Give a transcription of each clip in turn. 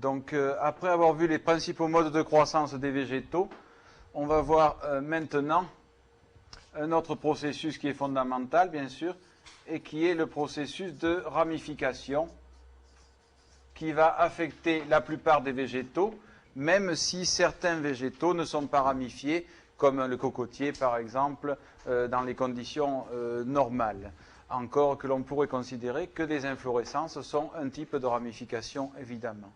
Donc, après avoir vu les principaux modes de croissance des végétaux, on va voir maintenant un autre processus qui est fondamental, bien sûr, et qui est le processus de ramification, qui va affecter la plupart des végétaux, même si certains végétaux ne sont pas ramifiés, comme le cocotier, par exemple, dans les conditions normales. Encore que l'on pourrait considérer que des inflorescences sont un type de ramification, évidemment.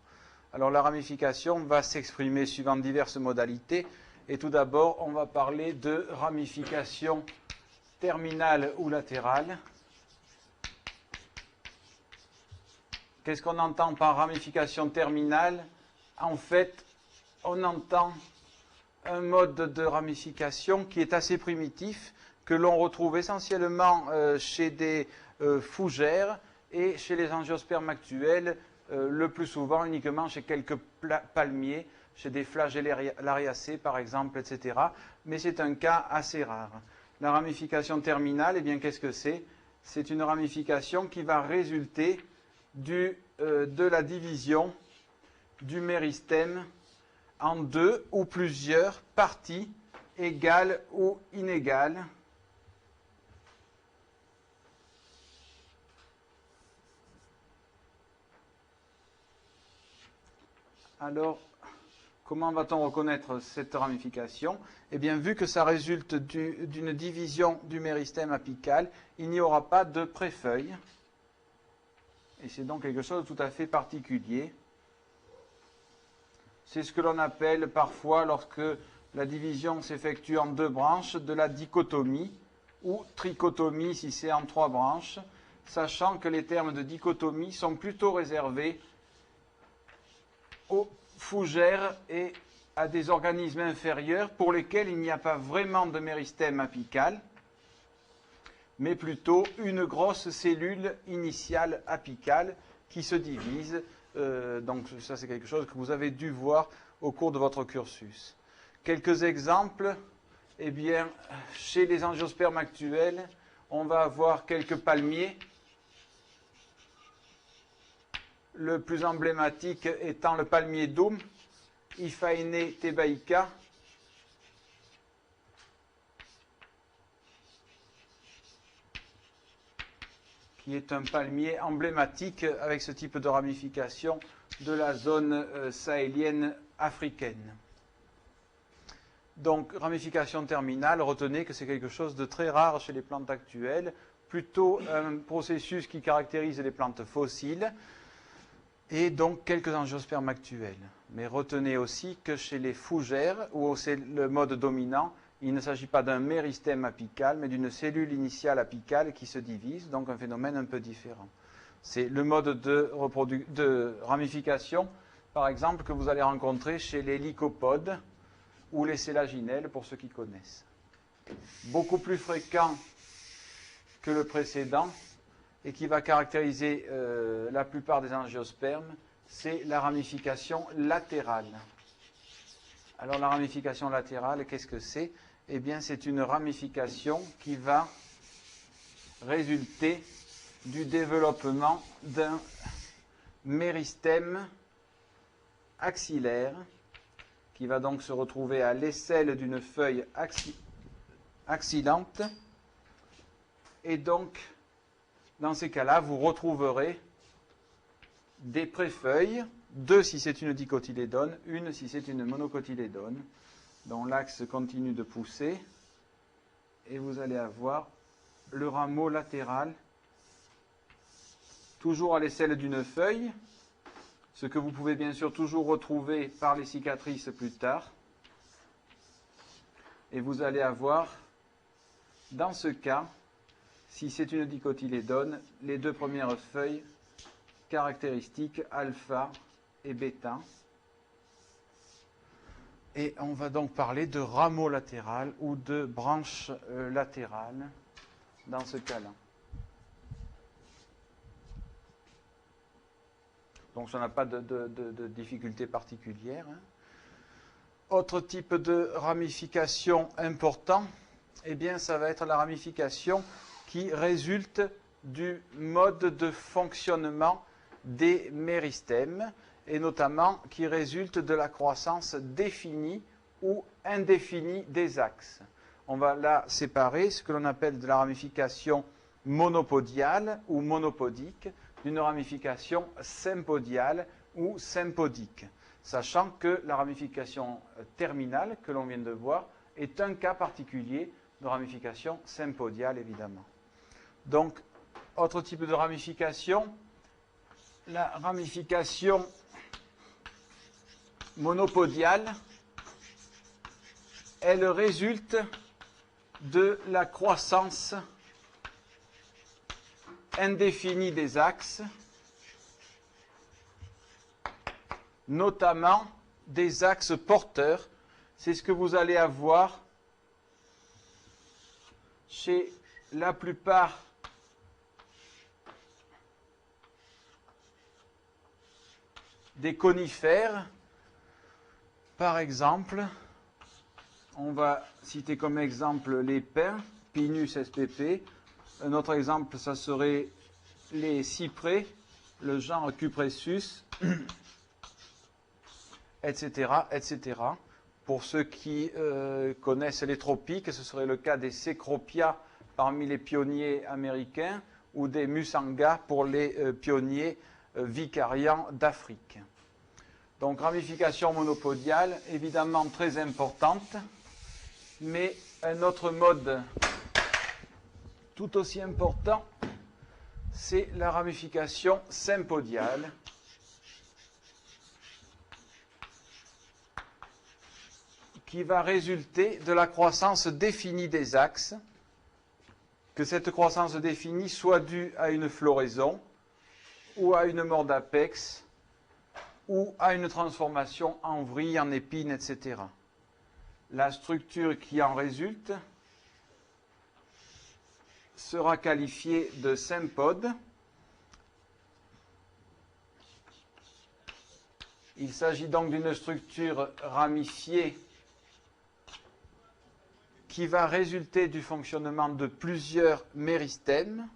Alors la ramification va s'exprimer suivant diverses modalités, et tout d'abord, on va parler de ramification terminale ou latérale. Qu'est-ce qu'on entend par ramification terminale? En fait, on entend un mode de ramification qui est assez primitif, que l'on retrouve essentiellement chez des fougères et chez les angiospermes actuels, le plus souvent uniquement chez quelques palmiers, chez des flagellariacées par exemple, etc. Mais c'est un cas assez rare. La ramification terminale, eh bien qu'est-ce que c'est? C'est une ramification qui va résulter de la division du méristème en deux ou plusieurs parties égales ou inégales. Alors, comment va-t-on reconnaître cette ramification? Eh bien, vu que ça résulte d'une division du méristème apical, il n'y aura pas de préfeuille. Et c'est donc quelque chose de tout à fait particulier. C'est ce que l'on appelle parfois, lorsque la division s'effectue en deux branches, de la dichotomie, ou trichotomie si c'est en trois branches, sachant que les termes de dichotomie sont plutôt réservés aux fougères et à des organismes inférieurs pour lesquels il n'y a pas vraiment de méristème apical, mais plutôt une grosse cellule initiale apicale qui se divise. Donc ça c'est quelque chose que vous avez dû voir au cours de votre cursus. Quelques exemples, eh bien, chez les angiospermes actuels, on va avoir quelques palmiers. Le plus emblématique étant le palmier Doum, Iphaene thebaica, qui est un palmier emblématique avec ce type de ramification de la zone sahélienne africaine. Donc, ramification terminale, retenez que c'est quelque chose de très rare chez les plantes actuelles, plutôt un processus qui caractérise les plantes fossiles, et donc quelques angiospermes actuels. Mais retenez aussi que chez les fougères, où c'est le mode dominant, il ne s'agit pas d'un méristème apical, mais d'une cellule initiale apicale qui se divise, donc un phénomène un peu différent. C'est le mode de ramification, par exemple, que vous allez rencontrer chez les lycopodes ou les sélaginelles, pour ceux qui connaissent. Beaucoup plus fréquent que le précédent, et qui va caractériser la plupart des angiospermes, c'est la ramification latérale. Alors la ramification latérale, qu'est-ce que c'est? Eh bien, c'est une ramification qui va résulter du développement d'un méristème axillaire qui va donc se retrouver à l'aisselle d'une feuille axillante. Et donc, dans ces cas-là, vous retrouverez des préfeuilles, deux si c'est une dicotylédone, une si c'est une monocotylédone, dont l'axe continue de pousser, et vous allez avoir le rameau latéral, toujours à l'aisselle d'une feuille, ce que vous pouvez bien sûr toujours retrouver par les cicatrices plus tard, et vous allez avoir, dans ce cas, si c'est une dicotylédone, les deux premières feuilles caractéristiques alpha et bêta. Et on va donc parler de rameau latéral ou de branche latérale dans ce cas-là. Donc ça n'a pas de difficulté particulière. Autre type de ramification important, eh bien ça va être la ramification qui résulte du mode de fonctionnement des méristèmes. et notamment qui résultent de la croissance définie ou indéfinie des axes. On va là séparer ce que l'on appelle de la ramification monopodiale ou monopodique d'une ramification sympodiale ou sympodique, sachant que la ramification terminale que l'on vient de voir est un cas particulier de ramification sympodiale, évidemment. Donc, autre type de ramification, la ramification monopodiale, elle résulte de la croissance indéfinie des axes, notamment des axes porteurs. C'est ce que vous allez avoir chez la plupart des conifères. Par exemple, on va citer comme exemple les pins, Pinus spp. Un autre exemple, ça serait les cyprès, le genre Cupressus, etc., etc. Pour ceux qui connaissent les tropiques, ce serait le cas des Cecropia parmi les pionniers américains ou des Musanga pour les pionniers vicariants d'Afrique. Donc ramification monopodiale, évidemment très importante, mais un autre mode tout aussi important, c'est la ramification sympodiale, qui va résulter de la croissance définie des axes, que cette croissance définie soit due à une floraison, ou à une mort d'apex, ou à une transformation en vrille, en épine, etc. La structure qui en résulte sera qualifiée de sympode. Il s'agit donc d'une structure ramifiée qui va résulter du fonctionnement de plusieurs méristèmes,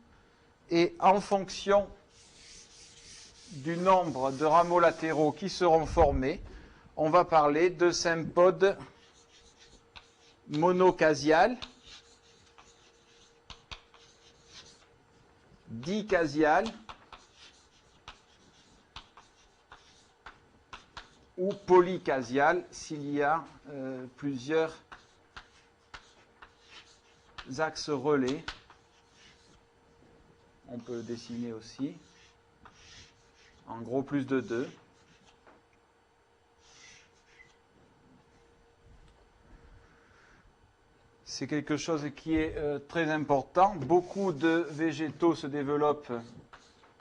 et en fonction du nombre de rameaux latéraux qui seront formés, on va parler de sympode monocasial, dicasial ou polycasial s'il y a plusieurs axes relais. On peut le dessiner aussi. En gros, plus de 2. C'est quelque chose qui est très important. Beaucoup de végétaux se développent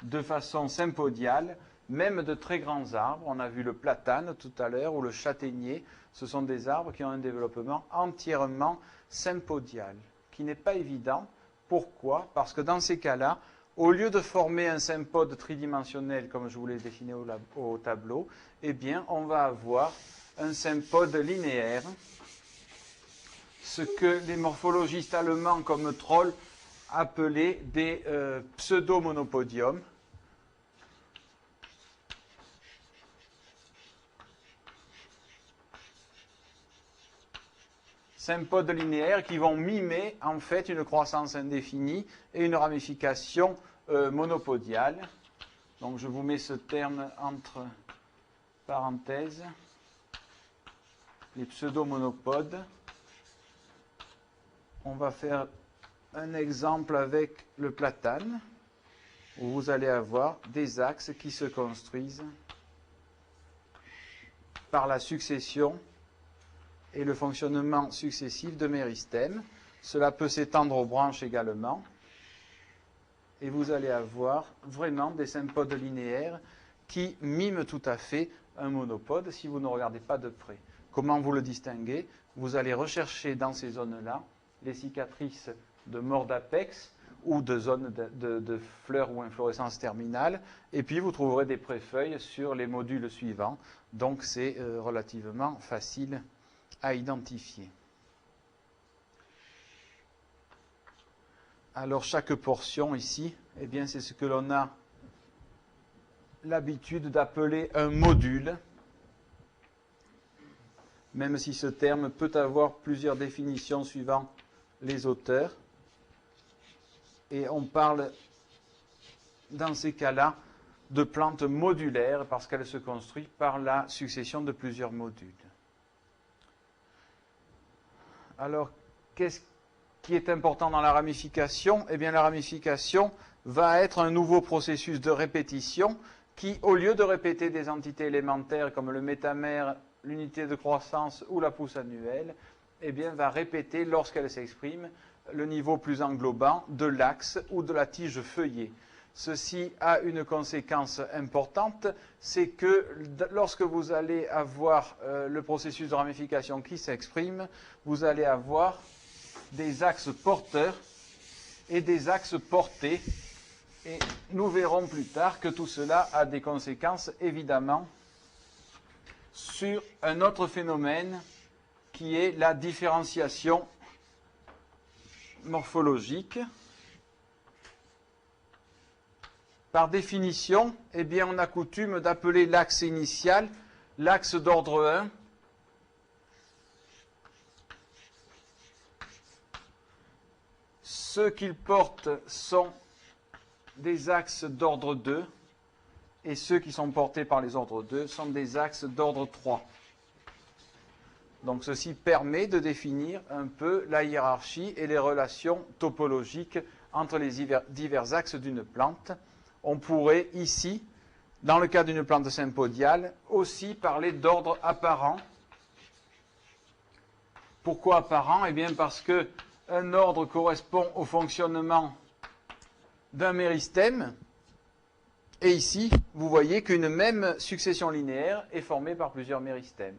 de façon sympodiale, même de très grands arbres. On a vu le platane tout à l'heure ou le châtaignier. Ce sont des arbres qui ont un développement entièrement sympodial, qui n'est pas évident. Pourquoi? Parce que dans ces cas-là, au lieu de former un sympode tridimensionnel, comme je vous l'ai dessiné au tableau, eh bien, on va avoir un sympode linéaire, ce que les morphologistes allemands comme Troll appelaient des pseudo-monopodiums. Symphodes linéaires qui vont mimer en fait une croissance indéfinie et une ramification monopodiale. Donc je vous mets ce terme entre parenthèses, les pseudo-monopodes. On va faire un exemple avec le platane, où vous allez avoir des axes qui se construisent par la succession et le fonctionnement successif de méristèmes. Cela peut s'étendre aux branches également. Et vous allez avoir vraiment des symphodes linéaires qui miment tout à fait un monopode si vous ne regardez pas de près. Comment vous le distinguez? Vous allez rechercher dans ces zones-là les cicatrices de mort d'apex ou de zones de fleurs ou inflorescences terminales. Et puis vous trouverez des préfeuilles sur les modules suivants. Donc c'est relativement facile à identifier. Alors chaque portion ici, eh bien c'est ce que l'on a l'habitude d'appeler un module, même si ce terme peut avoir plusieurs définitions suivant les auteurs. Et on parle, dans ces cas-là, de plantes modulaires parce qu'elles se construisent par la succession de plusieurs modules. Alors, qu'est-ce qui est important dans la ramification? Eh bien, la ramification va être un nouveau processus de répétition qui, au lieu de répéter des entités élémentaires comme le métamère, l'unité de croissance ou la pousse annuelle, eh bien, va répéter, lorsqu'elle s'exprime, le niveau plus englobant de l'axe ou de la tige feuillée. Ceci a une conséquence importante, c'est que lorsque vous allez avoir le processus de ramification qui s'exprime, vous allez avoir des axes porteurs et des axes portés. Et nous verrons plus tard que tout cela a des conséquences, évidemment, sur un autre phénomène qui est la différenciation morphologique. Par définition, eh bien, on a coutume d'appeler l'axe initial l'axe d'ordre 1. Ceux qu'il porte sont des axes d'ordre 2 et ceux qui sont portés par les ordres 2 sont des axes d'ordre 3. Donc ceci permet de définir un peu la hiérarchie et les relations topologiques entre les divers axes d'une plante. On pourrait ici, dans le cas d'une plante sympodiale, aussi parler d'ordre apparent. Pourquoi apparent? Eh bien parce qu'un ordre correspond au fonctionnement d'un méristème. Et ici, vous voyez qu'une même succession linéaire est formée par plusieurs méristèmes.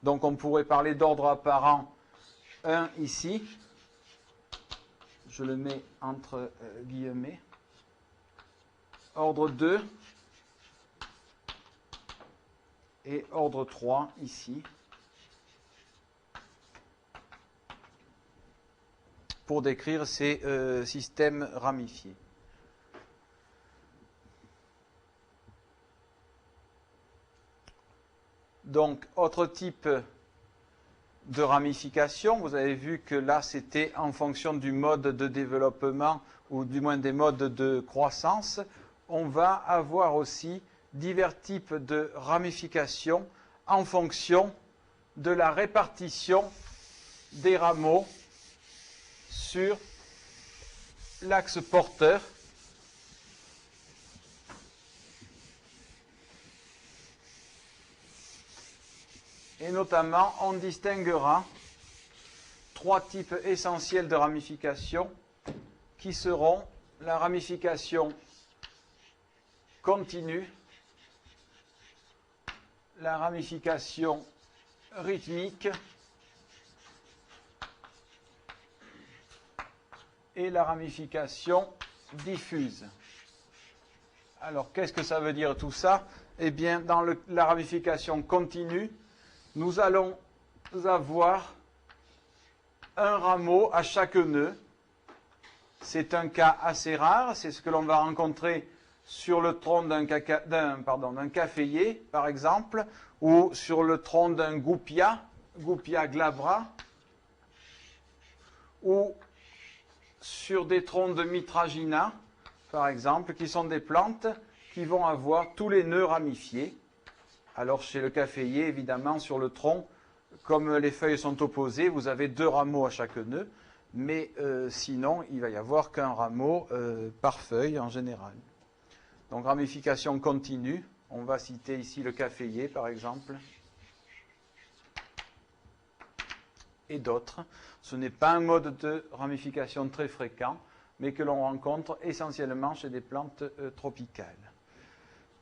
Donc on pourrait parler d'ordre apparent 1 ici. Je le mets entre guillemets. Ordre 2 et ordre 3 ici. Pour décrire ces systèmes ramifiés. Donc, autre type de ramification, vous avez vu que là, c'était en fonction du mode de développement, ou du moins des modes de croissance. On va avoir aussi divers types de ramification en fonction de la répartition des rameaux sur l'axe porteur. Et notamment, on distinguera trois types essentiels de ramification qui seront la ramification continue, la ramification rythmique et la ramification diffuse. Alors, qu'est-ce que ça veut dire tout ça? Eh bien, dans la ramification continue, nous allons avoir un rameau à chaque nœud. C'est un cas assez rare, c'est ce que l'on va rencontrer sur le tronc d'un caféier, par exemple, ou sur le tronc d'un goupia glabra, ou sur des troncs de mitragina, par exemple, qui sont des plantes qui vont avoir tous les nœuds ramifiés. Alors chez le caféier, évidemment, sur le tronc, comme les feuilles sont opposées, vous avez deux rameaux à chaque nœud, mais sinon, il ne va y avoir qu'un rameau par feuille en général. Donc ramification continue, on va citer ici le caféier par exemple, et d'autres. Ce n'est pas un mode de ramification très fréquent, mais que l'on rencontre essentiellement chez des plantes tropicales.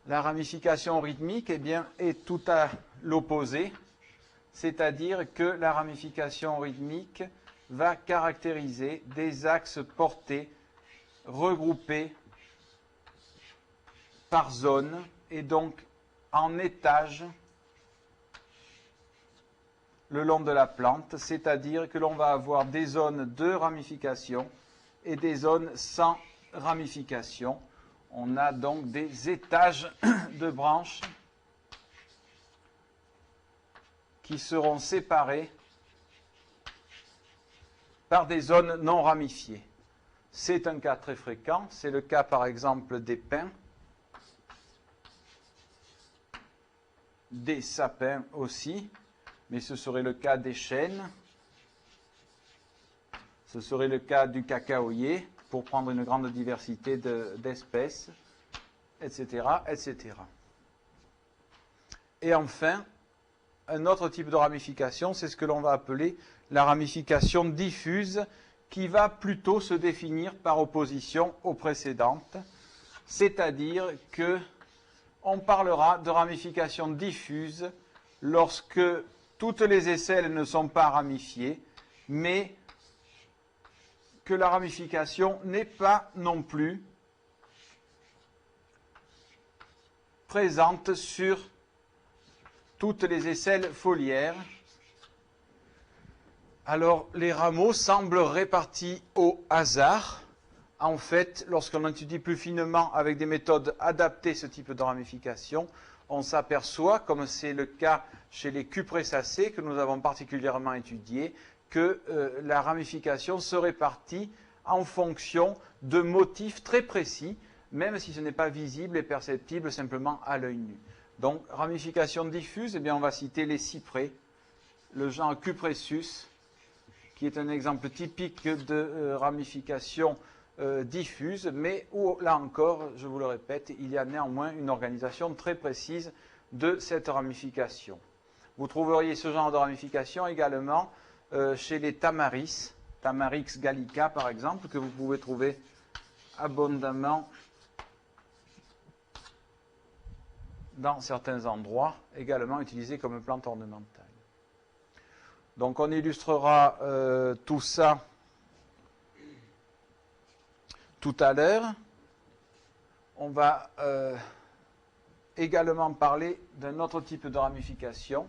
La ramification rythmique, eh bien, est tout à l'opposé, c'est-à-dire que la ramification rythmique va caractériser des axes portés, regroupés par zone et donc en étage le long de la plante, c'est-à-dire que l'on va avoir des zones de ramification et des zones sans ramification. On a donc des étages de branches qui seront séparés par des zones non ramifiées. C'est un cas très fréquent, c'est le cas par exemple des pins, des sapins aussi, mais ce serait le cas des chênes, ce serait le cas du cacaoyer, pour prendre une grande diversité d'espèces, etc., etc. Et enfin, un autre type de ramification, c'est ce que l'on va appeler la ramification diffuse, qui va plutôt se définir par opposition aux précédentes, c'est-à-dire que on parlera de ramification diffuse lorsque toutes les aisselles ne sont pas ramifiées, mais que la ramification n'est pas non plus présente sur toutes les aisselles foliaires. Alors, les rameaux semblent répartis au hasard. En fait, lorsqu'on étudie plus finement avec des méthodes adaptées ce type de ramification, on s'aperçoit, comme c'est le cas chez les cupressacées que nous avons particulièrement étudiées, que la ramification se répartit en fonction de motifs très précis, même si ce n'est pas visible et perceptible simplement à l'œil nu. Donc, ramification diffuse, eh bien, on va citer les cyprès, le genre Cupressus, qui est un exemple typique de ramification diffuse, mais où, là encore, je vous le répète, il y a néanmoins une organisation très précise de cette ramification. Vous trouveriez ce genre de ramification également chez les tamaris, Tamarix gallica par exemple, que vous pouvez trouver abondamment dans certains endroits, également utilisés comme plante ornementale. Donc on illustrera tout ça tout à l'heure. On va également parler d'un autre type de ramification.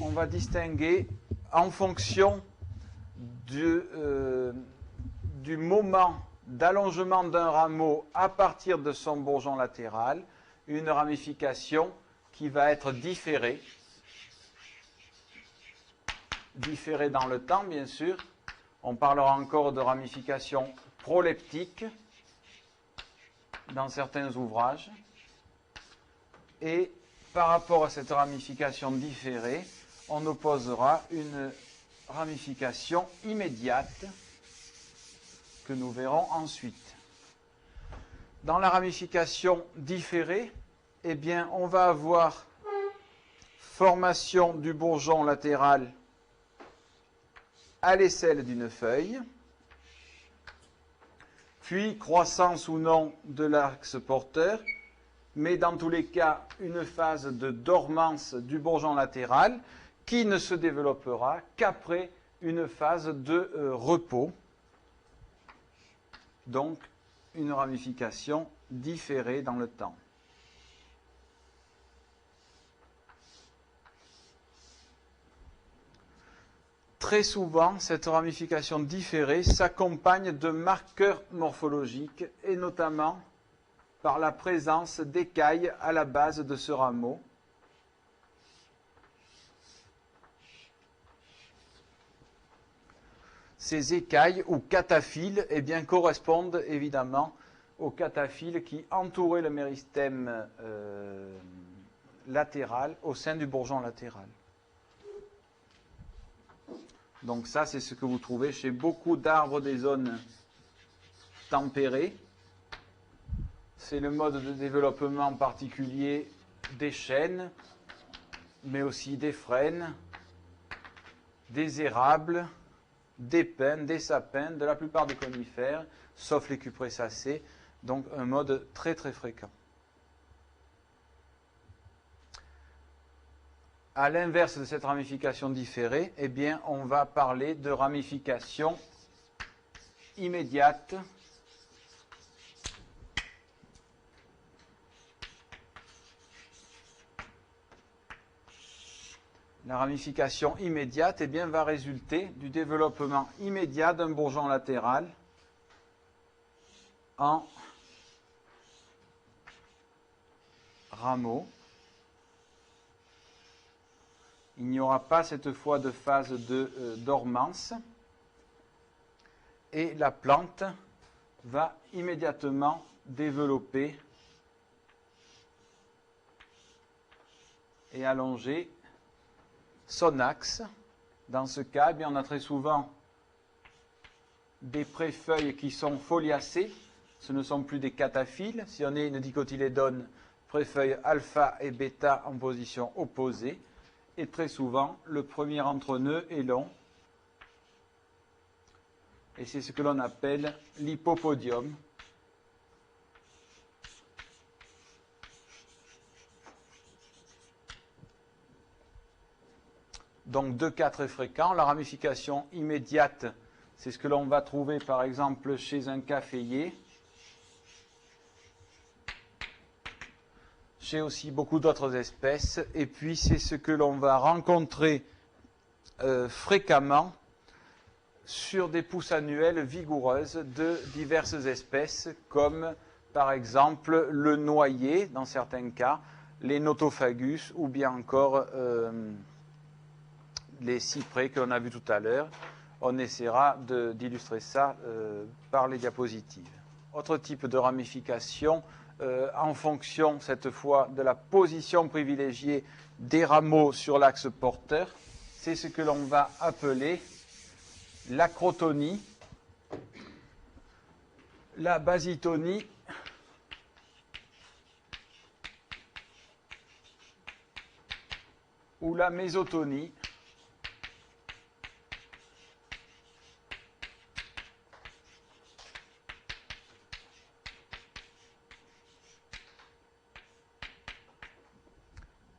On va distinguer en fonction du moment d'allongement d'un rameau à partir de son bourgeon latéral, une ramification qui va être différée dans le temps, bien sûr. On parlera encore de ramification proleptique dans certains ouvrages. Et par rapport à cette ramification différée, on opposera une ramification immédiate que nous verrons ensuite. Dans la ramification différée, eh bien, on va avoir formation du bourgeon latéral à l'aisselle d'une feuille, puis croissance ou non de l'axe porteur, mais dans tous les cas, une phase de dormance du bourgeon latéral qui ne se développera qu'après une phase de repos. Donc, une ramification différée dans le temps. Très souvent, cette ramification différée s'accompagne de marqueurs morphologiques et notamment par la présence d'écailles à la base de ce rameau. Ces écailles ou cataphiles eh bien, correspondent évidemment aux cataphiles qui entouraient le méristème latéral au sein du bourgeon latéral. Donc ça, c'est ce que vous trouvez chez beaucoup d'arbres des zones tempérées. C'est le mode de développement particulier des chênes, mais aussi des frênes, des érables, des pins, des sapins, de la plupart des conifères, sauf les cupressacées, donc un mode très très fréquent. À l'inverse de cette ramification différée, eh bien, on va parler de ramification immédiate La ramification immédiate, eh bien, va résulter du développement immédiat d'un bourgeon latéral en rameau. Il n'y aura pas cette fois de phase de dormance et la plante va immédiatement développer et allonger son axe. Dans ce cas, eh bien, on a très souvent des préfeuilles qui sont foliacées. Ce ne sont plus des cataphyles. Si on est une dicotylédone, préfeuilles alpha et bêta en position opposée. Et très souvent, le premier entre-nœud est long. Et c'est ce que l'on appelle l'hypopodium. Donc deux cas très fréquents. La ramification immédiate, c'est ce que l'on va trouver par exemple chez un caféier. Chez aussi beaucoup d'autres espèces. Et puis c'est ce que l'on va rencontrer fréquemment sur des pousses annuelles vigoureuses de diverses espèces, comme par exemple le noyer dans certains cas, les notophagus ou bien encore les cyprès que l'on a vu tout à l'heure. On essaiera d'illustrer ça par les diapositives. Autre type de ramification, en fonction cette fois de la position privilégiée des rameaux sur l'axe porteur, c'est ce que l'on va appeler l'acrotonie, la basitonie ou la mésotonie.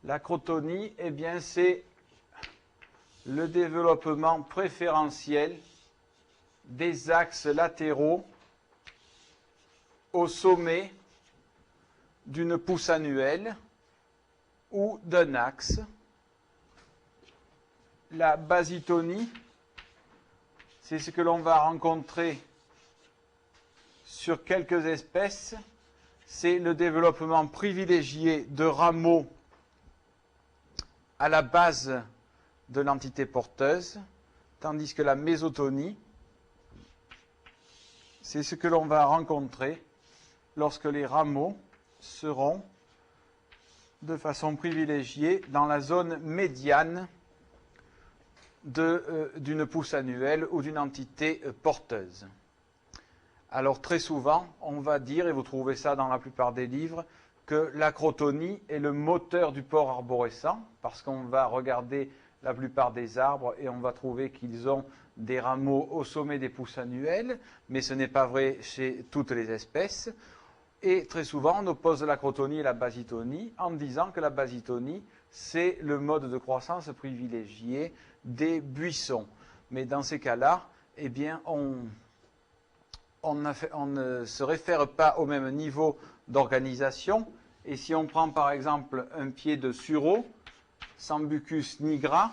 L'acrotonie, eh bien, c'est le développement préférentiel des axes latéraux au sommet d'une pousse annuelle ou d'un axe. La basitonie, c'est ce que l'on va rencontrer sur quelques espèces. C'est le développement privilégié de rameaux à la base de l'entité porteuse, tandis que la mésotonie, c'est ce que l'on va rencontrer lorsque les rameaux seront de façon privilégiée dans la zone médiane d'une pousse annuelle ou d'une entité porteuse. Alors très souvent, on va dire, et vous trouvez ça dans la plupart des livres, que l'acrotonie est le moteur du pore arborescent, parce qu'on va regarder la plupart des arbres et on va trouver qu'ils ont des rameaux au sommet des pousses annuelles, mais ce n'est pas vrai chez toutes les espèces. Et très souvent, on oppose l'acrotonie et la basitonie en disant que la basitonie, c'est le mode de croissance privilégié des buissons. Mais dans ces cas-là, eh bien, on ne se réfère pas au même niveau d'organisation. Et si on prend par exemple un pied de sureau, Sambucus nigra,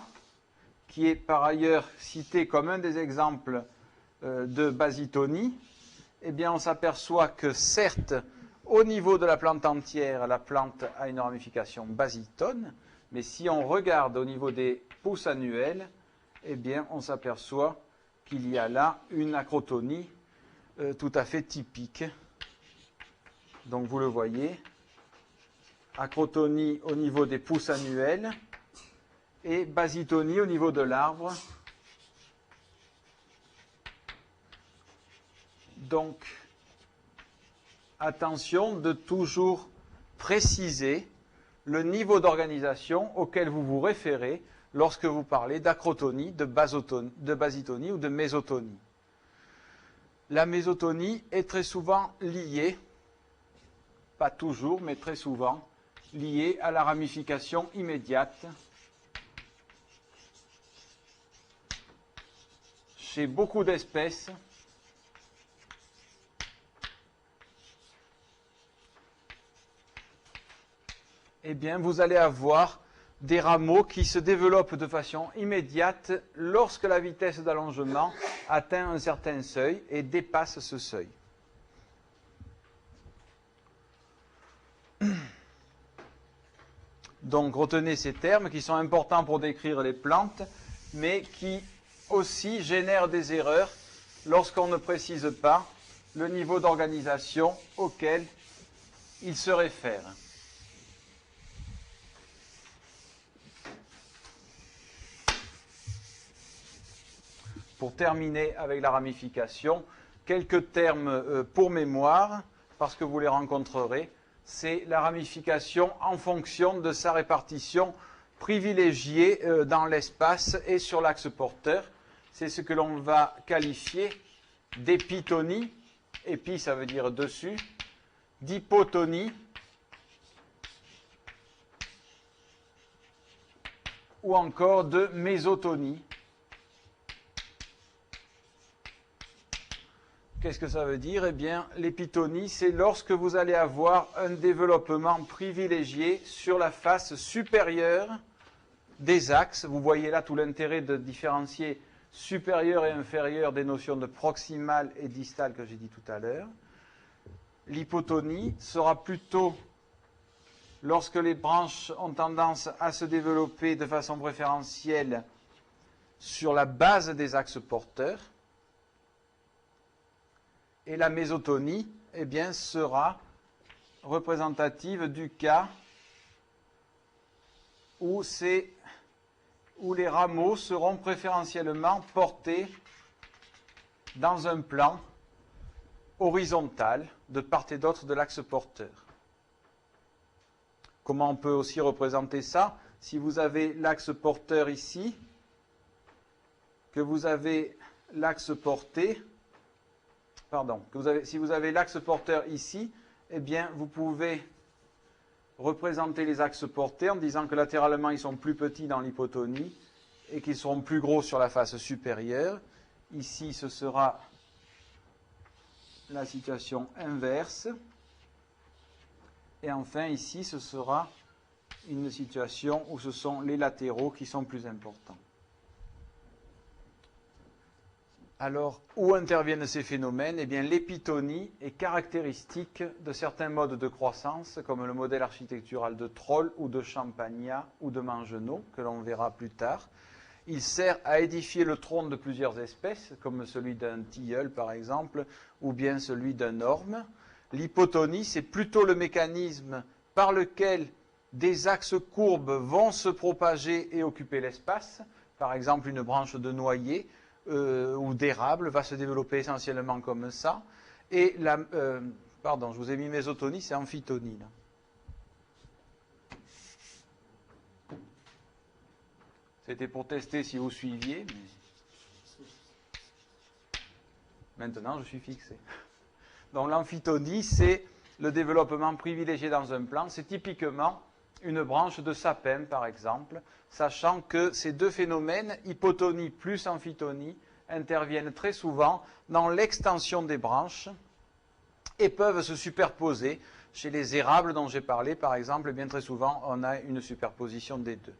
qui est par ailleurs cité comme un des exemples de basitonie, eh bien on s'aperçoit que certes, au niveau de la plante entière, la plante a une ramification basitone, mais si on regarde au niveau des pousses annuelles, eh bien on s'aperçoit qu'il y a là une acrotonie tout à fait typique. Donc vous le voyez, acrotonie au niveau des pousses annuelles et basitonie au niveau de l'arbre. Donc, attention de toujours préciser le niveau d'organisation auquel vous vous référez lorsque vous parlez d'acrotonie, de basitonie ou de mésotonie. La mésotonie est très souvent liée, pas toujours, mais très souvent, liée à la ramification immédiate chez beaucoup d'espèces. Eh bien, vous allez avoir des rameaux qui se développent de façon immédiate lorsque la vitesse d'allongement atteint un certain seuil et dépasse ce seuil. Donc retenez ces termes qui sont importants pour décrire les plantes, mais qui aussi génèrent des erreurs lorsqu'on ne précise pas le niveau d'organisation auquel ils se réfèrent. Pour terminer avec la ramification, quelques termes pour mémoire, parce que vous les rencontrerez. C'est la ramification en fonction de sa répartition privilégiée dans l'espace et sur l'axe porteur. C'est ce que l'on va qualifier d'épitonie, épi ça veut dire dessus, d'hypotonie, ou encore de mésotonie. Qu'est-ce que ça veut dire? Eh bien, l'épitonie, c'est lorsque vous allez avoir un développement privilégié sur la face supérieure des axes. Vous voyez là tout l'intérêt de différencier supérieur et inférieur des notions de proximale et distale que j'ai dit tout à l'heure. L'hypotonie sera plutôt lorsque les branches ont tendance à se développer de façon préférentielle sur la base des axes porteurs. Et la mésotonie, eh bien, sera représentative du cas où les rameaux seront préférentiellement portés dans un plan horizontal de part et d'autre de l'axe porteur. Comment on peut aussi représenter ça? Si vous avez l'axe porteur ici, que vous avez l'axe porté, si vous avez l'axe porteur ici, eh bien, vous pouvez représenter les axes portés en disant que latéralement, ils sont plus petits dans l'hypotonie et qu'ils seront plus gros sur la face supérieure. Ici, ce sera la situation inverse. Et enfin, ici, ce sera une situation où ce sont les latéraux qui sont plus importants. Alors, où interviennent ces phénomènes? Eh bien, l'épitonie est caractéristique de certains modes de croissance, comme le modèle architectural de Troll ou de Champagnat ou de Mangenot, que l'on verra plus tard. Il sert à édifier le tronc de plusieurs espèces, comme celui d'un tilleul par exemple, ou bien celui d'un orme. L'hypotonie, c'est plutôt le mécanisme par lequel des axes courbes vont se propager et occuper l'espace. Par exemple, une branche de noyer ou d'érable va se développer essentiellement comme ça. Et pardon, je vous ai mis mésotonie, c'est amphitonie. Là. C'était pour tester si vous suiviez, mais maintenant je suis fixé. Donc l'amphitonie, c'est le développement privilégié dans un plan. C'est typiquement une branche de sapin, par exemple, sachant que ces deux phénomènes, hypotonie plus amphitonie, interviennent très souvent dans l'extension des branches et peuvent se superposer. Chez les érables dont j'ai parlé, par exemple, bien très souvent, on a une superposition des deux.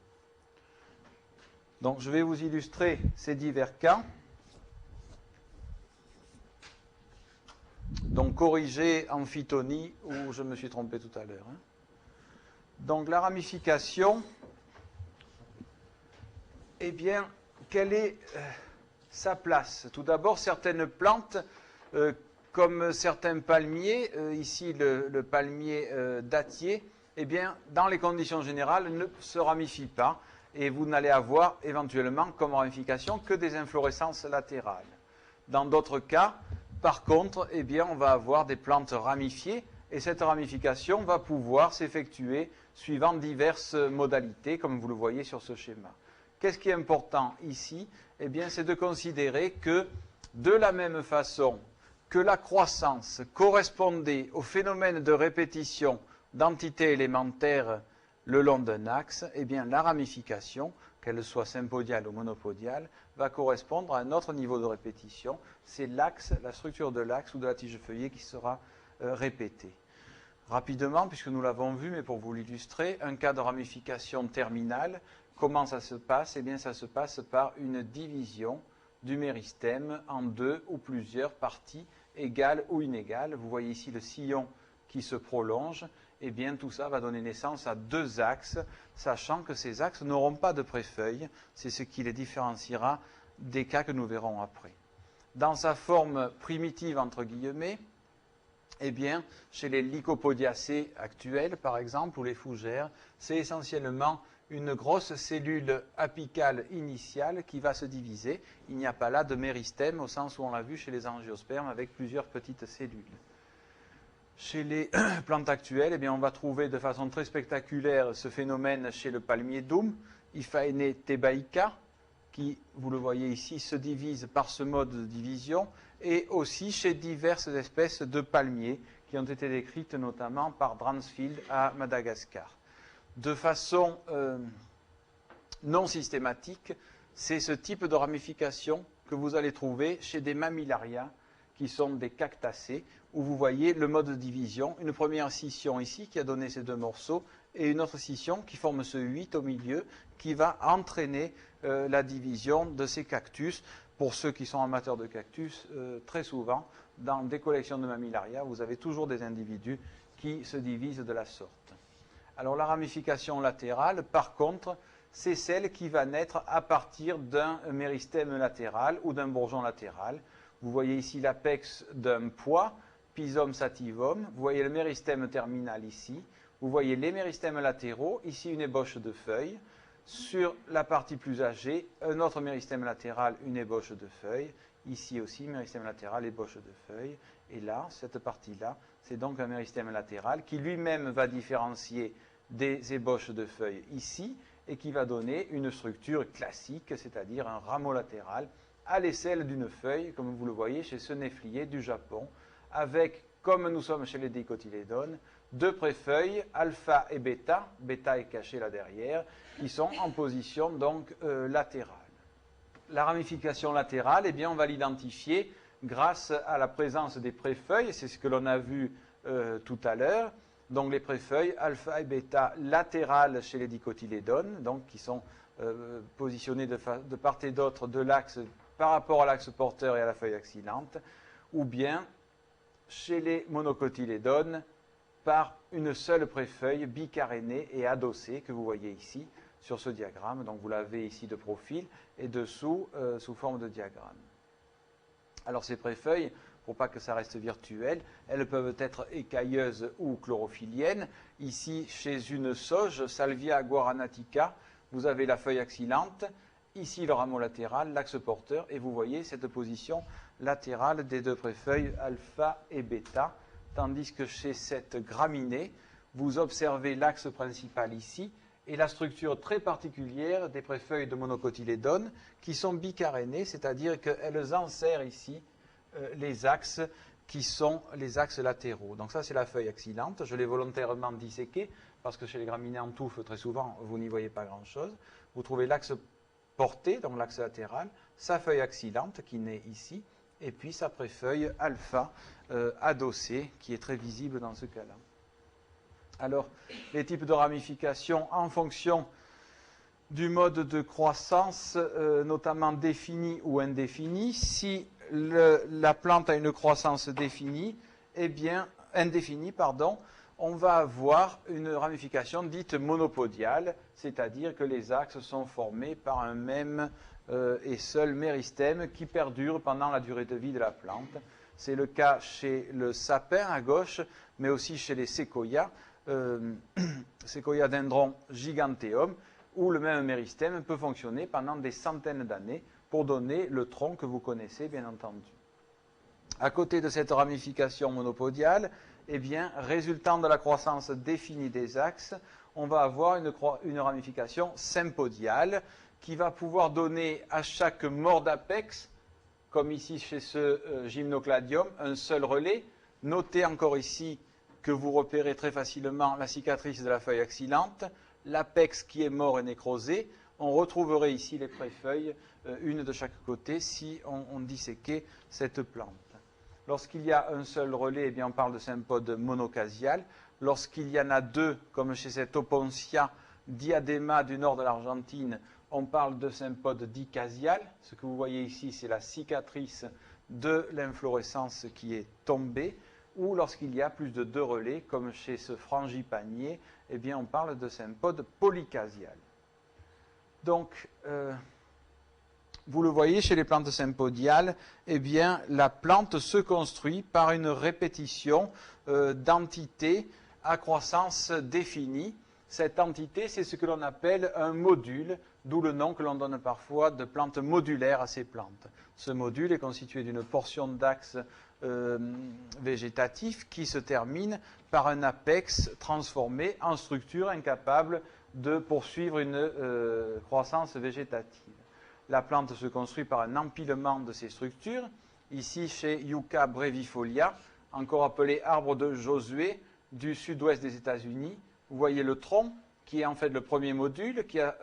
Donc, je vais vous illustrer ces divers cas. Donc, corriger amphitonie, où je me suis trompé tout à l'heure. Donc, la ramification, eh bien, quelle est sa place? Tout d'abord, certaines plantes, comme certains palmiers, ici le palmier dattier, eh bien, dans les conditions générales, ne se ramifient pas. Et vous n'allez avoir éventuellement comme ramification que des inflorescences latérales. Dans d'autres cas, par contre, eh bien, on va avoir des plantes ramifiées et cette ramification va pouvoir s'effectuer suivant diverses modalités, comme vous le voyez sur ce schéma. Qu'est-ce qui est important ici? Eh bien, c'est de considérer que de la même façon que la croissance correspondait au phénomène de répétition d'entités élémentaires le long d'un axe, eh bien, la ramification, qu'elle soit sympodiale ou monopodiale, va correspondre à un autre niveau de répétition. C'est l'axe, la structure de l'axe ou de la tige feuillée qui sera répétée. Rapidement, puisque nous l'avons vu, mais pour vous l'illustrer, un cas de ramification terminale, comment ça se passe? Eh bien, ça se passe par une division du méristème en deux ou plusieurs parties égales ou inégales. Vous voyez ici le sillon qui se prolonge. Eh bien, tout ça va donner naissance à deux axes, sachant que ces axes n'auront pas de préfeuille. C'est ce qui les différenciera des cas que nous verrons après. Dans sa forme primitive, entre guillemets, eh bien, chez les Lycopodiacées actuelles, par exemple, ou les fougères, c'est essentiellement une grosse cellule apicale initiale qui va se diviser. Il n'y a pas là de méristème au sens où on l'a vu chez les angiospermes avec plusieurs petites cellules. Chez les plantes actuelles, eh bien, on va trouver de façon très spectaculaire ce phénomène chez le palmier doum, Iphaene thebaica, qui, vous le voyez ici, se divise par ce mode de division, et aussi chez diverses espèces de palmiers qui ont été décrites notamment par Dransfield à Madagascar. De façon non systématique, c'est ce type de ramification que vous allez trouver chez des Mammillaria, qui sont des cactacées, où vous voyez le mode de division, une première scission ici qui a donné ces deux morceaux, et une autre scission qui forme ce 8 au milieu, qui va entraîner la division de ces cactus. Pour ceux qui sont amateurs de cactus, très souvent, dans des collections de Mammillaria, vous avez toujours des individus qui se divisent de la sorte. Alors la ramification latérale, par contre, c'est celle qui va naître à partir d'un méristème latéral ou d'un bourgeon latéral. Vous voyez ici l'apex d'un pois, Pisum sativum. Vous voyez le méristème terminal ici. Vous voyez les méristèmes latéraux. Ici, une ébauche de feuilles. Sur la partie plus âgée, un autre méristème latéral, une ébauche de feuilles. Ici aussi, méristème latéral, ébauche de feuilles. Et là, cette partie-là, c'est donc un méristème latéral qui lui-même va différencier des ébauches de feuilles ici et qui va donner une structure classique, c'est-à-dire un rameau latéral à l'aisselle d'une feuille, comme vous le voyez chez ce néflier du Japon, avec, comme nous sommes chez les dicotylédones, deux préfeuilles, alpha et bêta, bêta est caché là derrière, qui sont en position donc latérale. La ramification latérale, eh bien, on va l'identifier grâce à la présence des préfeuilles, c'est ce que l'on a vu tout à l'heure. Donc les préfeuilles alpha et bêta latérales chez les dicotylédones, donc qui sont positionnées de part et d'autre de l'axe par rapport à l'axe porteur et à la feuille axillante, ou bien chez les monocotylédones par une seule préfeuille bicarénée et adossée que vous voyez ici sur ce diagramme. Donc vous l'avez ici de profil et dessous sous forme de diagramme. Alors ces préfeuilles, pour pas que ça reste virtuel, elles peuvent être écailleuses ou chlorophylliennes. Ici, chez une sauge, Salvia guaranatica, vous avez la feuille axillante, ici le rameau latéral, l'axe porteur, et vous voyez cette position latérale des deux préfeuilles alpha et bêta, tandis que chez cette graminée, vous observez l'axe principal ici, et la structure très particulière des préfeuilles de monocotylédones, qui sont bicarénées, c'est-à-dire qu'elles enserrent ici les axes qui sont les axes latéraux. Donc ça, c'est la feuille axillante. Je l'ai volontairement disséquée, parce que chez les graminées en touffe, très souvent, vous n'y voyez pas grand-chose. Vous trouvez l'axe porté, donc l'axe latéral, sa feuille axillante, qui naît ici, et puis sa préfeuille alpha adossée, qui est très visible dans ce cas-là. Alors, les types de ramification en fonction du mode de croissance, notamment défini ou indéfini. Si la plante a une croissance définie, eh bien, indéfinie, pardon, on va avoir une ramification dite monopodiale, c'est-à-dire que les axes sont formés par un même et seul méristème qui perdure pendant la durée de vie de la plante. C'est le cas chez le sapin à gauche, mais aussi chez les séquoias, Séquoia dendron giganteum, où le même méristème peut fonctionner pendant des centaines d'années pour donner le tronc que vous connaissez, bien entendu. À côté de cette ramification monopodiale, eh bien, résultant de la croissance définie des axes, on va avoir une ramification sympodiale qui va pouvoir donner à chaque mort d'apex, comme ici chez ce gymnocladium, un seul relais. Notez encore ici que vous repérez très facilement la cicatrice de la feuille axillante, l'apex qui est mort et nécrosé. On retrouverait ici les préfeuilles, une de chaque côté, si on disséquait cette plante. Lorsqu'il y a un seul relais, eh bien, on parle de sympode monocasial. Lorsqu'il y en a deux, comme chez cet Opuntia diadema du nord de l'Argentine, on parle de sympode dicasial. Ce que vous voyez ici, c'est la cicatrice de l'inflorescence qui est tombée. Ou lorsqu'il y a plus de deux relais, comme chez ce frangipanier, eh bien on parle de sympode polycasial. Donc, vous le voyez, chez les plantes sympodiales, eh bien, la plante se construit par une répétition d'entités à croissance définie. Cette entité, c'est ce que l'on appelle un module, d'où le nom que l'on donne parfois de plante modulaire à ces plantes. Ce module est constitué d'une portion d'axe végétatif qui se termine par un apex transformé en structure incapable de poursuivre une croissance végétative. La plante se construit par un empilement de ces structures. Ici, chez Yucca brevifolia, encore appelé arbre de Josué, du sud-ouest des États-Unis, vous voyez le tronc, qui est en fait le premier module, qui a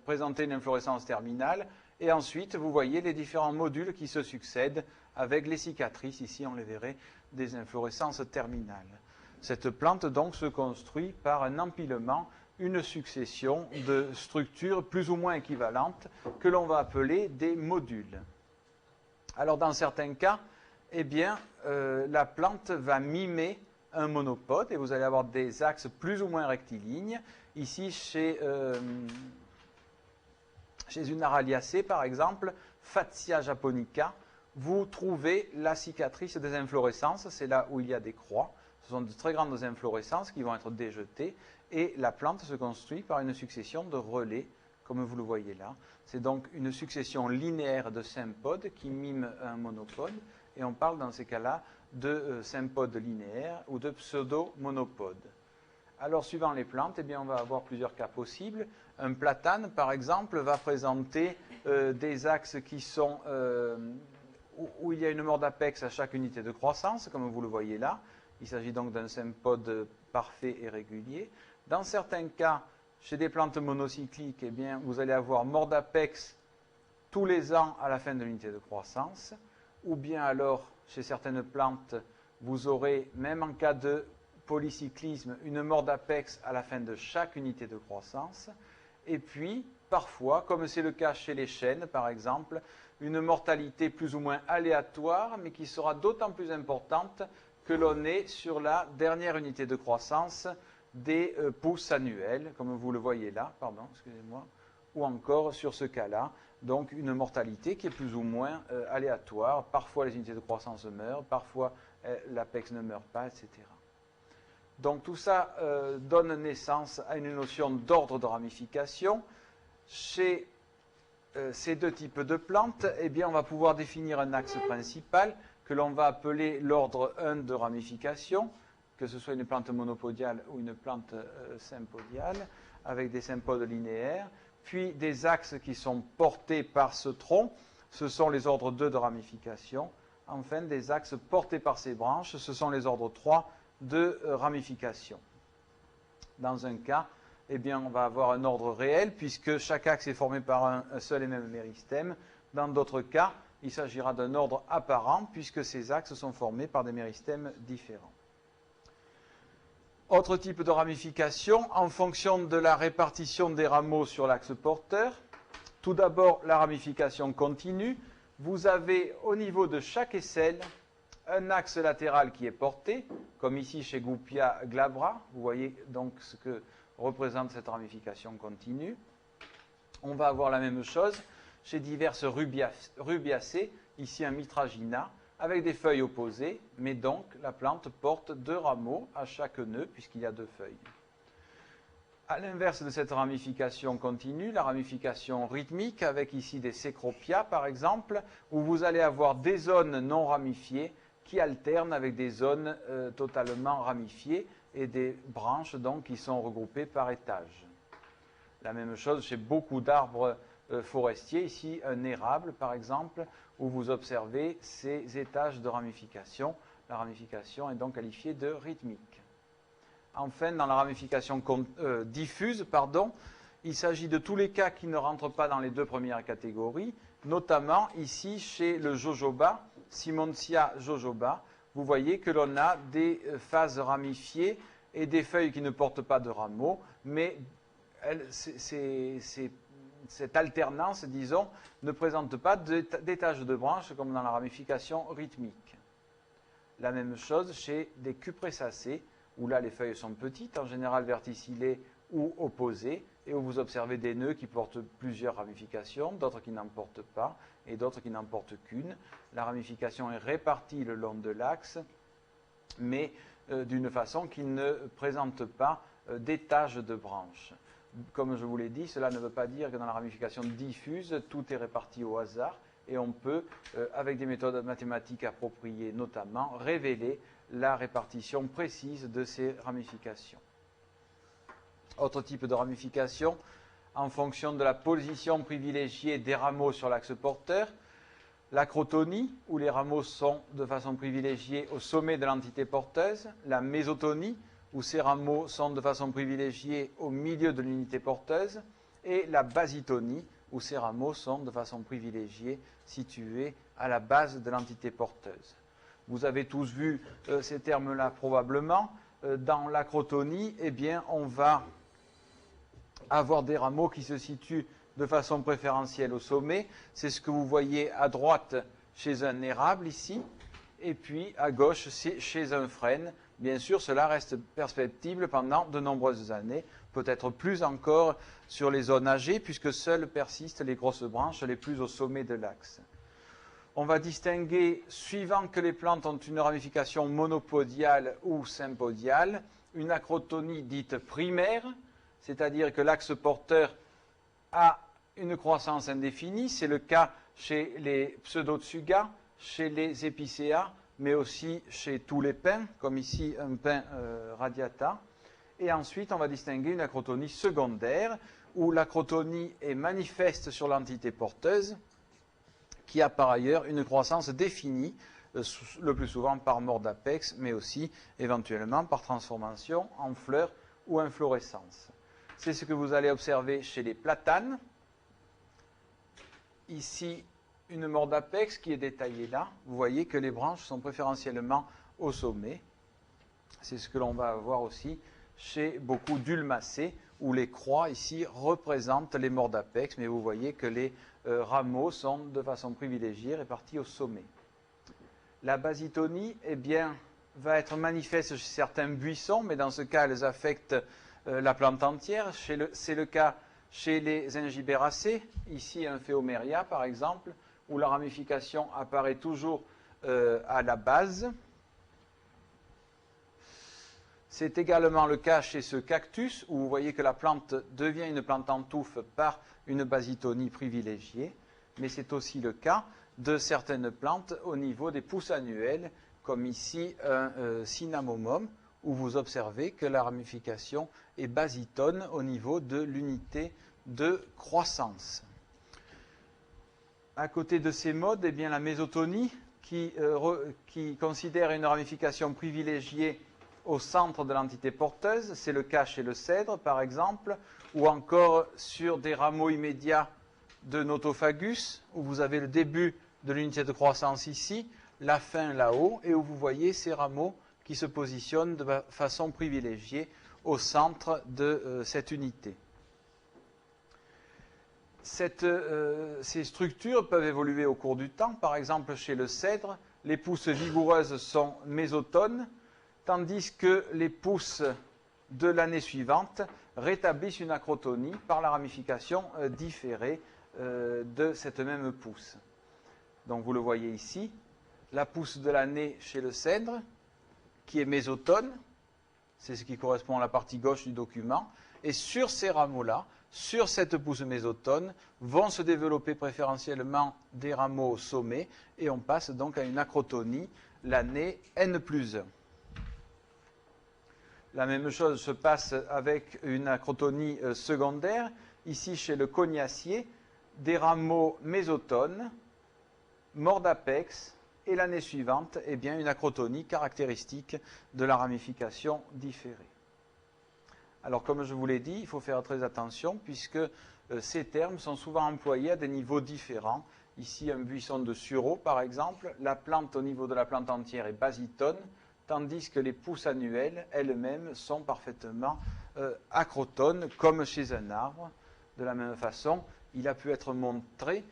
présenté une inflorescence terminale. Et ensuite, vous voyez les différents modules qui se succèdent avec les cicatrices, ici on les verrait, des inflorescences terminales. Cette plante donc se construit par un empilement, une succession de structures plus ou moins équivalentes que l'on va appeler des modules. Alors dans certains cas, eh bien, la plante va mimer un monopode et vous allez avoir des axes plus ou moins rectilignes. Ici, chez une Araliacée, par exemple, Fatsia japonica, vous trouvez la cicatrice des inflorescences, c'est là où il y a des croix. Ce sont de très grandes inflorescences qui vont être déjetées et la plante se construit par une succession de relais, comme vous le voyez là. C'est donc une succession linéaire de sympodes qui miment un monopode et on parle dans ces cas-là de sympodes linéaires ou de pseudo-monopodes. Alors, suivant les plantes, eh bien, on va avoir plusieurs cas possibles. Un platane, par exemple, va présenter des axes qui sont où il y a une mort d'apex à chaque unité de croissance, comme vous le voyez là. Il s'agit donc d'un sympode parfait et régulier. Dans certains cas, chez des plantes monocycliques, eh bien, vous allez avoir mort d'apex tous les ans à la fin de l'unité de croissance. Ou bien alors, chez certaines plantes, vous aurez, même en cas de polycyclisme, une mort d'apex à la fin de chaque unité de croissance. Et puis, parfois, comme c'est le cas chez les chênes, par exemple, une mortalité plus ou moins aléatoire, mais qui sera d'autant plus importante que l'on est sur la dernière unité de croissance des pousses annuelles, comme vous le voyez là, pardon, excusez-moi, ou encore sur ce cas-là, donc une mortalité qui est plus ou moins aléatoire. Parfois les unités de croissance meurent, parfois l'apex ne meurt pas, etc. Donc tout ça donne naissance à une notion d'ordre de ramification. Chez ces deux types de plantes, eh bien, on va pouvoir définir un axe principal que l'on va appeler l'ordre 1 de ramification, que ce soit une plante monopodiale ou une plante sympodiale, avec des sympodes linéaires, puis des axes qui sont portés par ce tronc, ce sont les ordres 2 de ramification. Enfin, des axes portés par ces branches, ce sont les ordres 3 de ramification. Dans un cas, eh bien, on va avoir un ordre réel, puisque chaque axe est formé par un seul et même méristème. Dans d'autres cas, il s'agira d'un ordre apparent, puisque ces axes sont formés par des méristèmes différents. Autre type de ramification, en fonction de la répartition des rameaux sur l'axe porteur. Tout d'abord, la ramification continue. Vous avez au niveau de chaque aisselle un axe latéral qui est porté, comme ici chez Goupia glabra. Vous voyez donc ce que représente cette ramification continue. On va avoir la même chose chez diverses rubiacées, ici un mitragina, avec des feuilles opposées, mais donc la plante porte deux rameaux à chaque nœud, puisqu'il y a deux feuilles. À l'inverse de cette ramification continue, la ramification rythmique, avec ici des cécropias par exemple, où vous allez avoir des zones non ramifiées qui alternent avec des zones totalement ramifiées et des branches donc qui sont regroupées par étages. La même chose chez beaucoup d'arbres forestiers, ici un érable par exemple, où vous observez ces étages de ramification. La ramification est donc qualifiée de rythmique. Enfin, dans la ramification diffuse, il s'agit de tous les cas qui ne rentrent pas dans les deux premières catégories, notamment ici chez le jojoba, Simontia jojoba. Vous voyez que l'on a des phases ramifiées et des feuilles qui ne portent pas de rameaux, mais cette alternance, disons, ne présente pas d'étage de branches comme dans la ramification rythmique. La même chose chez des cupressacées, où là les feuilles sont petites, en général verticillées ou opposées, et où vous observez des nœuds qui portent plusieurs ramifications, d'autres qui n'en portent pas, et d'autres qui n'en portent qu'une. La ramification est répartie le long de l'axe, mais d'une façon qui ne présente pas d'étage de branches. Comme je vous l'ai dit, cela ne veut pas dire que dans la ramification diffuse, tout est réparti au hasard, et on peut, avec des méthodes mathématiques appropriées notamment, révéler la répartition précise de ces ramifications. Autre type de ramification, en fonction de la position privilégiée des rameaux sur l'axe porteur, l'acrotonie, où les rameaux sont de façon privilégiée au sommet de l'entité porteuse, la mésotonie, où ces rameaux sont de façon privilégiée au milieu de l'unité porteuse, et la basitonie, où ces rameaux sont de façon privilégiée situés à la base de l'entité porteuse. Vous avez tous vu ces termes-là probablement. Dans l'acrotonie, eh bien, on va avoir des rameaux qui se situent de façon préférentielle au sommet. C'est ce que vous voyez à droite chez un érable ici, et puis à gauche chez un frêne. Bien sûr, cela reste perceptible pendant de nombreuses années, peut-être plus encore sur les zones âgées, puisque seules persistent les grosses branches les plus au sommet de l'axe. On va distinguer, suivant que les plantes ont une ramification monopodiale ou sympodiale, une acrotonie dite primaire, c'est-à-dire que l'axe porteur a une croissance indéfinie. C'est le cas chez les pseudotsugas, chez les épicéas, mais aussi chez tous les pins, comme ici un pin radiata. Et ensuite, on va distinguer une acrotonie secondaire, où l'acrotonie est manifeste sur l'entité porteuse, qui a par ailleurs une croissance définie, le plus souvent par mort d'apex, mais aussi éventuellement par transformation en fleurs ou inflorescence. C'est ce que vous allez observer chez les platanes. Ici, une mort d'apex qui est détaillée là. Vous voyez que les branches sont préférentiellement au sommet. C'est ce que l'on va avoir aussi chez beaucoup d'ulmacées, où les croix ici représentent les morts d'apex, mais vous voyez que les rameaux sont de façon privilégiée répartis au sommet. La basitonie, eh bien, va être manifeste chez certains buissons, mais dans ce cas, elles affectent la plante entière. C'est le cas chez les Ingibéracées, ici un Phéoméria par exemple, où la ramification apparaît toujours à la base. C'est également le cas chez ce cactus, où vous voyez que la plante devient une plante en touffe par une basitonie privilégiée, mais c'est aussi le cas de certaines plantes au niveau des pousses annuelles, comme ici un Cinnamomum, où vous observez que la ramification est basitone au niveau de l'unité de croissance. À côté de ces modes, eh bien, la mésotonie, qui considère une ramification privilégiée au centre de l'entité porteuse, c'est le cas chez le cèdre par exemple, ou encore sur des rameaux immédiats de Notophagus, où vous avez le début de l'unité de croissance ici, la fin là-haut, et où vous voyez ces rameaux qui se positionnent de façon privilégiée au centre de cette unité. Ces structures peuvent évoluer au cours du temps. Par exemple, chez le cèdre, les pousses vigoureuses sont mésotones, tandis que les pousses de l'année suivante rétablissent une acrotonie par la ramification différée de cette même pousse. Donc vous le voyez ici, la pousse de l'année chez le cèdre, qui est mésotone, c'est ce qui correspond à la partie gauche du document, et sur ces rameaux-là, sur cette pousse mésotone, vont se développer préférentiellement des rameaux au sommet, et on passe donc à une acrotonie l'année N+1. La même chose se passe avec une acrotonie secondaire, ici chez le cognacier, des rameaux mésotones, morts d'apex, et l'année suivante, eh bien, une acrotonie caractéristique de la ramification différée. Alors, comme je vous l'ai dit, il faut faire très attention puisque ces termes sont souvent employés à des niveaux différents. Ici, un buisson de sureau, par exemple, la plante au niveau de la plante entière est basitone, tandis que les pousses annuelles elles-mêmes sont parfaitement acrotones, comme chez un arbre. De la même façon, il a pu être montré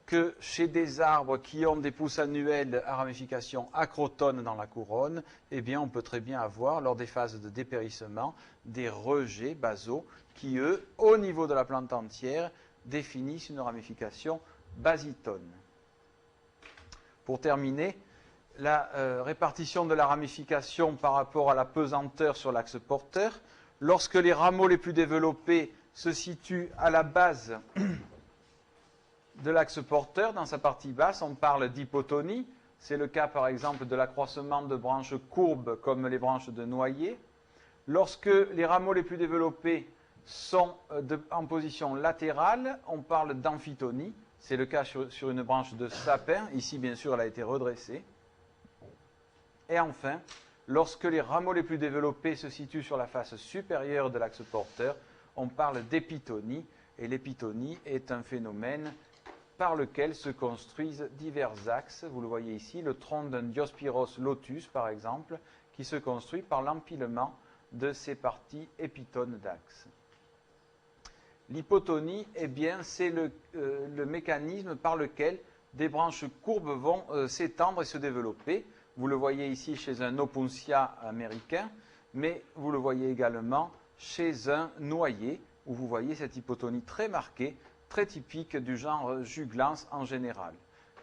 que chez des arbres qui ont des pousses annuelles à ramification acrotone dans la couronne, eh bien, on peut très bien avoir, lors des phases de dépérissement, des rejets basaux qui, eux, au niveau de la plante entière, définissent une ramification basitone. Pour terminer, la répartition de la ramification par rapport à la pesanteur sur l'axe porteur. Lorsque les rameaux les plus développés se situent à la base de l'axe porteur, dans sa partie basse, on parle d'hypotonie. C'est le cas, par exemple, de l'accroissement de branches courbes, comme les branches de noyer. Lorsque les rameaux les plus développés sont en position latérale, on parle d'amphitonie. C'est le cas sur une branche de sapin. Ici, bien sûr, elle a été redressée. Et enfin, lorsque les rameaux les plus développés se situent sur la face supérieure de l'axe porteur, on parle d'épitonie. Et l'épitonie est un phénomène par lequel se construisent divers axes. Vous le voyez ici, le tronc d'un Diospyros lotus, par exemple, qui se construit par l'empilement de ces parties épitones d'axes. L'hypotonie, eh bien, c'est le mécanisme par lequel des branches courbes vont s'étendre et se développer. Vous le voyez ici chez un Opuntia américain, mais vous le voyez également chez un noyer, où vous voyez cette hypotonie très marquée, très typique du genre Juglans en général.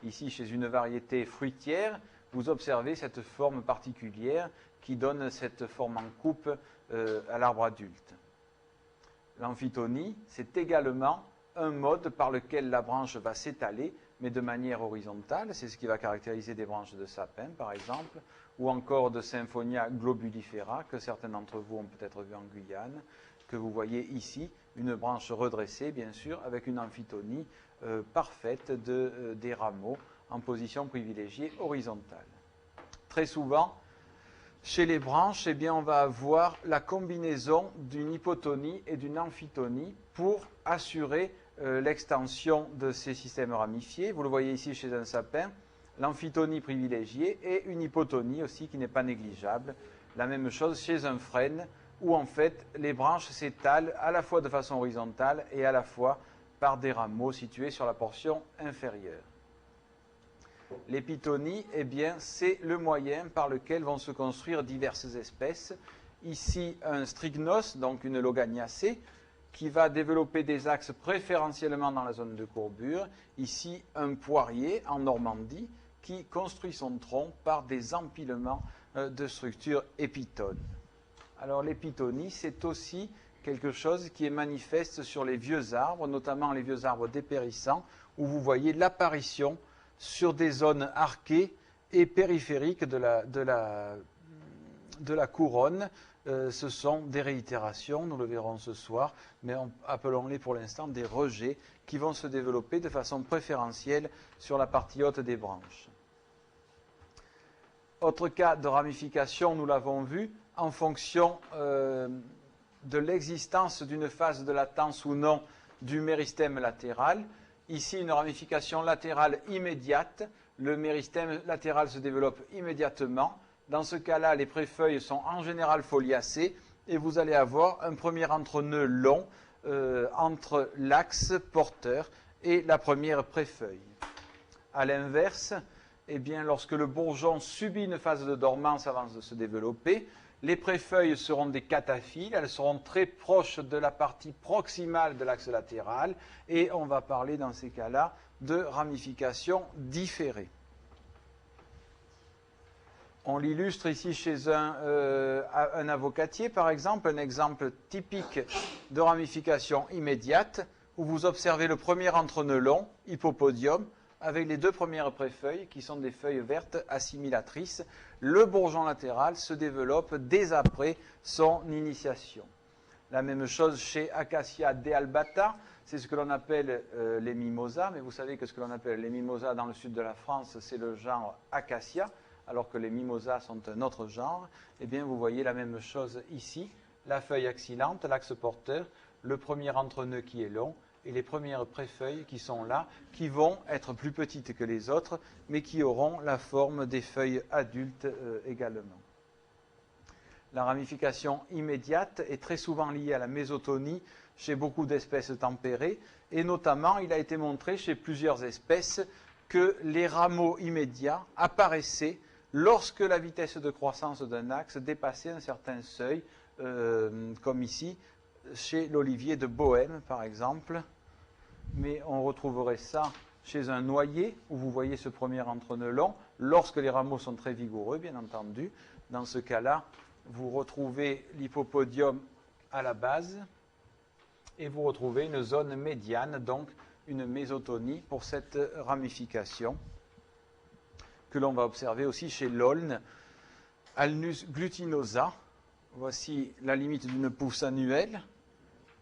Ici, chez une variété fruitière, vous observez cette forme particulière qui donne cette forme en coupe à l'arbre adulte. L'amphitonie, c'est également un mode par lequel la branche va s'étaler, mais de manière horizontale. C'est ce qui va caractériser des branches de sapin, par exemple, ou encore de Symphonia globulifera, que certains d'entre vous ont peut-être vu en Guyane, que vous voyez ici, une branche redressée, bien sûr, avec une amphitonie parfaite des rameaux en position privilégiée horizontale. Très souvent, chez les branches, eh bien, on va avoir la combinaison d'une hypotonie et d'une amphitonie pour assurer l'extension de ces systèmes ramifiés. Vous le voyez ici chez un sapin, l'amphitonie privilégiée et une hypotonie aussi qui n'est pas négligeable. La même chose chez un frêne, où en fait les branches s'étalent à la fois de façon horizontale et à la fois par des rameaux situés sur la portion inférieure. L'épitonie, eh bien, c'est le moyen par lequel vont se construire diverses espèces. Ici, un strychnos, donc une loganiacée, qui va développer des axes préférentiellement dans la zone de courbure. Ici, un poirier en Normandie qui construit son tronc par des empilements de structures épitones. Alors l'épitonie, c'est aussi quelque chose qui est manifeste sur les vieux arbres, notamment les vieux arbres dépérissants, où vous voyez l'apparition sur des zones arquées et périphériques de la couronne. Ce sont des réitérations, nous le verrons ce soir, mais appelons-les pour l'instant des rejets qui vont se développer de façon préférentielle sur la partie haute des branches. Autre cas de ramification, nous l'avons vu, en fonction de l'existence d'une phase de latence ou non du méristème latéral. Ici, une ramification latérale immédiate. Le méristème latéral se développe immédiatement. Dans ce cas-là, les préfeuilles sont en général foliacées et vous allez avoir un premier entre-nœud long entre l'axe porteur et la première préfeuille. A l'inverse, eh bien, lorsque le bourgeon subit une phase de dormance avant de se développer, les préfeuilles seront des cataphiles, elles seront très proches de la partie proximale de l'axe latéral et on va parler dans ces cas-là de ramification différée. On l'illustre ici chez un avocatier, par exemple, un exemple typique de ramification immédiate où vous observez le premier entre-nœud long, hypopodium, avec les deux premières préfeuilles qui sont des feuilles vertes assimilatrices. Le bourgeon latéral se développe dès après son initiation. La même chose chez Acacia dealbata, c'est ce que l'on appelle les mimosas, mais vous savez que ce que l'on appelle les mimosas dans le sud de la France, c'est le genre Acacia, alors que les mimosas sont un autre genre. Eh bien, vous voyez la même chose ici, la feuille axillante, l'axe porteur, le premier entre-nœud qui est long, et les premières préfeuilles qui sont là, qui vont être plus petites que les autres, mais qui auront la forme des feuilles adultes également. La ramification immédiate est très souvent liée à la mésotonie chez beaucoup d'espèces tempérées, et notamment il a été montré chez plusieurs espèces que les rameaux immédiats apparaissaient lorsque la vitesse de croissance d'un axe dépassait un certain seuil, comme ici, chez l'olivier de Bohême par exemple, mais on retrouverait ça chez un noyer, où vous voyez ce premier entrenœud long, lorsque les rameaux sont très vigoureux, bien entendu. Dans ce cas-là, vous retrouvez l'hypopodium à la base, et vous retrouvez une zone médiane, donc une mésotonie pour cette ramification, que l'on va observer aussi chez l'aulne, Alnus glutinosa. Voici la limite d'une pousse annuelle.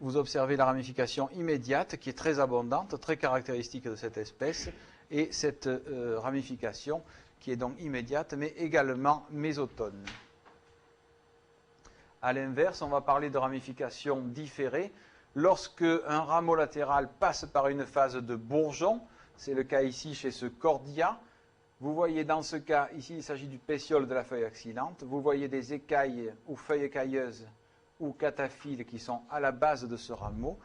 Vous observez la ramification immédiate qui est très abondante, très caractéristique de cette espèce, et cette ramification qui est donc immédiate mais également mésotone. A l'inverse, on va parler de ramification différée. Lorsque un rameau latéral passe par une phase de bourgeon, c'est le cas ici chez ce cordia, vous voyez dans ce cas, ici il s'agit du pétiole de la feuille axillante, vous voyez des écailles ou feuilles écailleuses ou cataphiles qui sont à la base de ce rameau,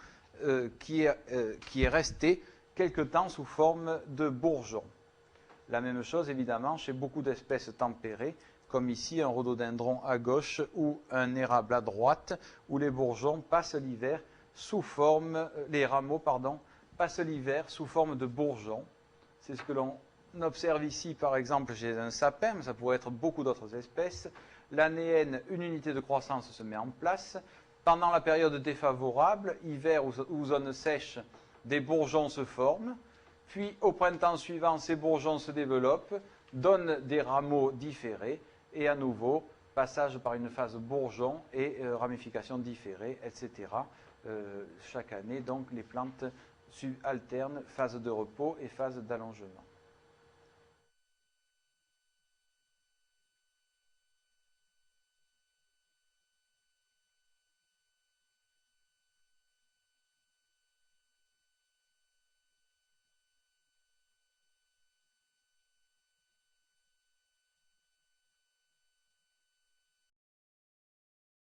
qui est resté quelque temps sous forme de bourgeon. La même chose évidemment chez beaucoup d'espèces tempérées, comme ici un rhododendron à gauche ou un érable à droite, où les bourgeons passent l'hiver sous forme, les rameaux passent l'hiver sous forme de bourgeons. C'est ce que l'on observe ici par exemple chez un sapin, mais ça pourrait être beaucoup d'autres espèces. L'année N, une unité de croissance se met en place. Pendant la période défavorable, hiver ou zone sèche, des bourgeons se forment. Puis au printemps suivant, ces bourgeons se développent, donnent des rameaux différés, et à nouveau, passage par une phase bourgeon et ramification différée, etc. Chaque année, donc, les plantes alternent phase de repos et phase d'allongement.